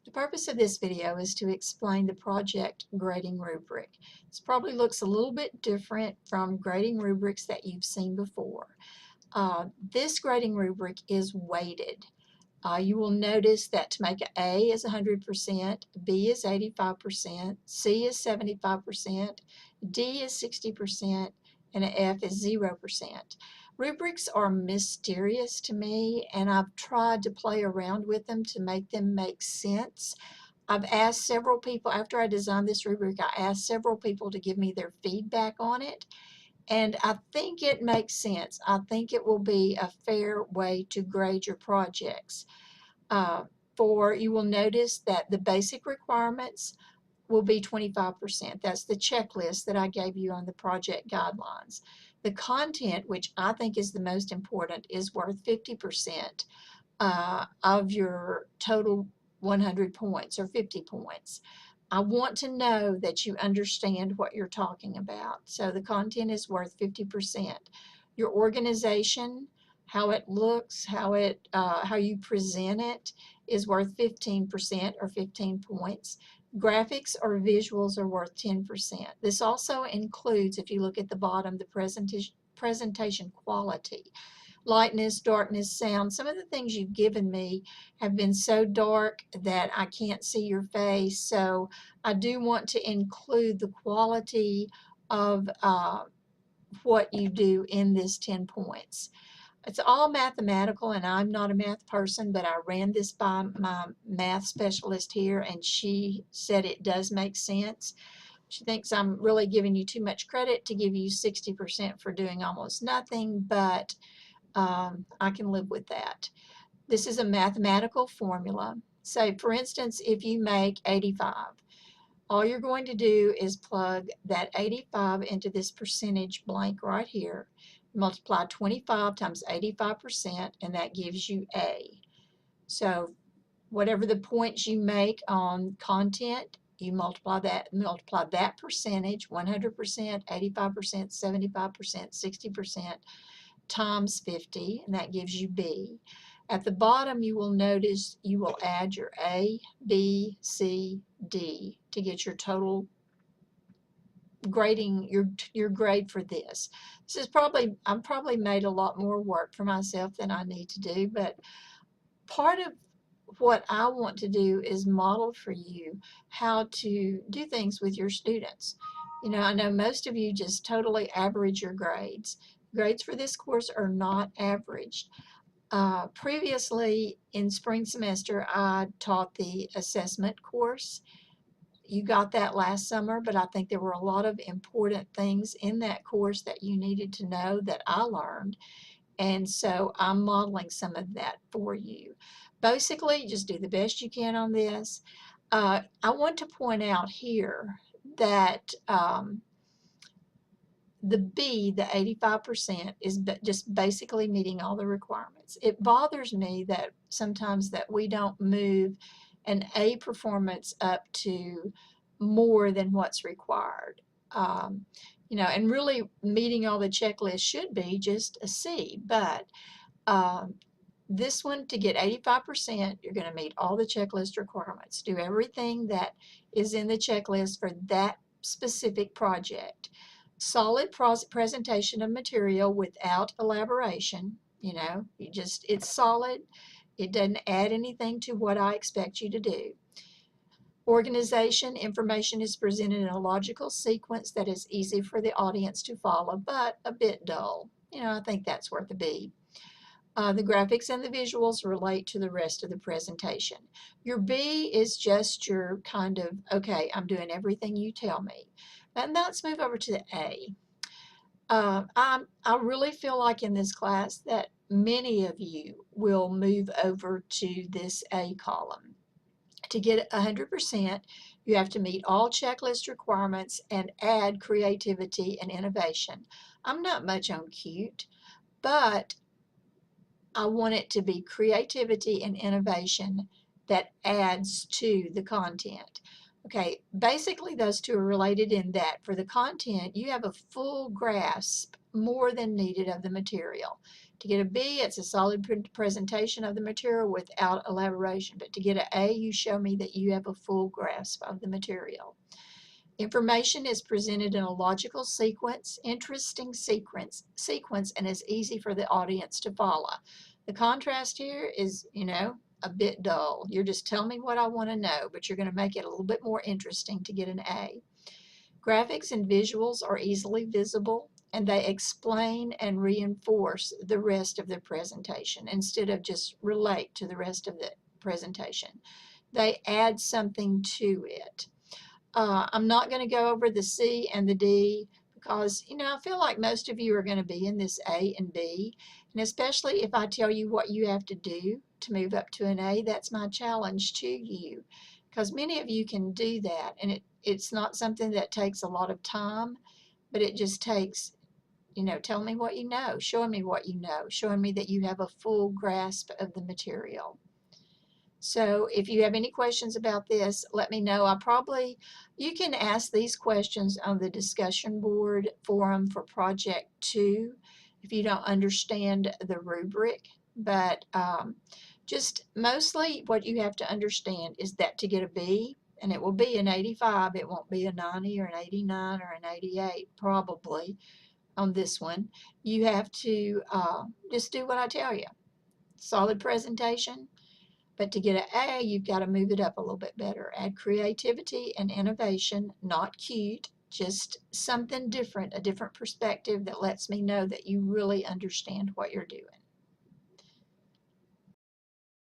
The purpose of this video is to explain the project grading rubric. This probably looks a little bit different from grading rubrics that you've seen before. This grading rubric is weighted. You will notice that to make an A is 100%, B is 85%, C is 75%, D is 60%, and an F is 0%. Rubrics are mysterious to me, and I've tried to play around with them to make them make sense. I've asked several people, after I designed this rubric, I asked several people to give me their feedback on it, and I think it makes sense. I think it will be a fair way to grade your projects. You will notice that the basic requirements will be 25%. That's the checklist that I gave you on the project guidelines. The content, which I think is the most important, is worth 50% of your total 100 points or 50 points. I want to know that you understand what you're talking about. So the content is worth 50%. Your organization, how it looks, how you present it is worth 15% or 15 points. Graphics or visuals are worth 10%. This also includes, if you look at the bottom, the presentation quality. Lightness, darkness, sound. Some of the things you've given me have been so dark that I can't see your face. So I do want to include the quality of what you do in this 10 points. It's all mathematical, and I'm not a math person, but I ran this by my math specialist here, and she said it does make sense. She thinks I'm really giving you too much credit to give you 60% for doing almost nothing, but I can live with that. This is a mathematical formula. So, for instance, if you make 85, all you're going to do is plug that 85 into this percentage blank right here. Multiply 25 times 85%, and that gives you A. So whatever the points you make on content, you multiply that percentage, 100%, 85%, 75%, 60%, times 50, and that gives you B. At the bottom, you will notice you will add your A, B, C, D to get your total grading, your grade for this. This is I've probably made a lot more work for myself than I need to do, but part of what I want to do is model for you how to do things with your students. You know, I know most of you just totally average your grades. Grades for this course are not averaged. Previously, in spring semester, I taught the assessment course. You got that last summer, but I think there were a lot of important things in that course that you needed to know that I learned. And so I'm modeling some of that for you. Basically, just do the best you can on this. I want to point out here that the B, the 85%, is just basically meeting all the requirements. It bothers me that sometimes that we don't move an A performance up to more than what's required. You know, and really meeting all the checklists should be just a C, but this one, to get 85%, you're going to meet all the checklist requirements. Do everything that is in the checklist for that specific project. Solid presentation of material without elaboration. You know, it's solid. It doesn't add anything to what I expect you to do. Organization, information is presented in a logical sequence that is easy for the audience to follow, but a bit dull. You know, I think that's worth a B. The graphics and the visuals relate to the rest of the presentation. Your B is just your kind of, okay, I'm doing everything you tell me. And let's move over to the A. I really feel like in this class that many of you will move over to this A column. To get 100%, you have to meet all checklist requirements and add creativity and innovation. I'm not much on cute, but I want it to be creativity and innovation that adds to the content. Okay, basically those two are related in that for the content, you have a full grasp, more than needed, of the material. To get a B, it's a solid presentation of the material without elaboration. But to get an A, you show me that you have a full grasp of the material. Information is presented in a logical sequence, interesting sequence, and is easy for the audience to follow. The contrast here is, a bit dull. You're just telling me what I want to know, but you're going to make it a little bit more interesting to get an A. Graphics and visuals are easily visible, and they explain and reinforce the rest of the presentation instead of just relate to the rest of the presentation. They add something to it. I'm not going to go over the C and the D because, I feel like most of you are going to be in this A and B. And especially if I tell you what you have to do to move up to an A, that's my challenge to you. Because many of you can do that. And it's not something that takes a lot of time, but it just takes, telling me what you know, showing me what you know, showing me that you have a full grasp of the material. So if you have any questions about this, let me know. You can ask these questions on the discussion board forum for Project 2 if you don't understand the rubric. But just mostly what you have to understand is that to get a B, and it will be an 85, it won't be a 90 or an 89 or an 88 probably on this one. You have to just do what I tell you. Solid presentation. But to get an A, you've got to move it up a little bit better. Add creativity and innovation, not cute, just something different, a different perspective that lets me know that you really understand what you're doing.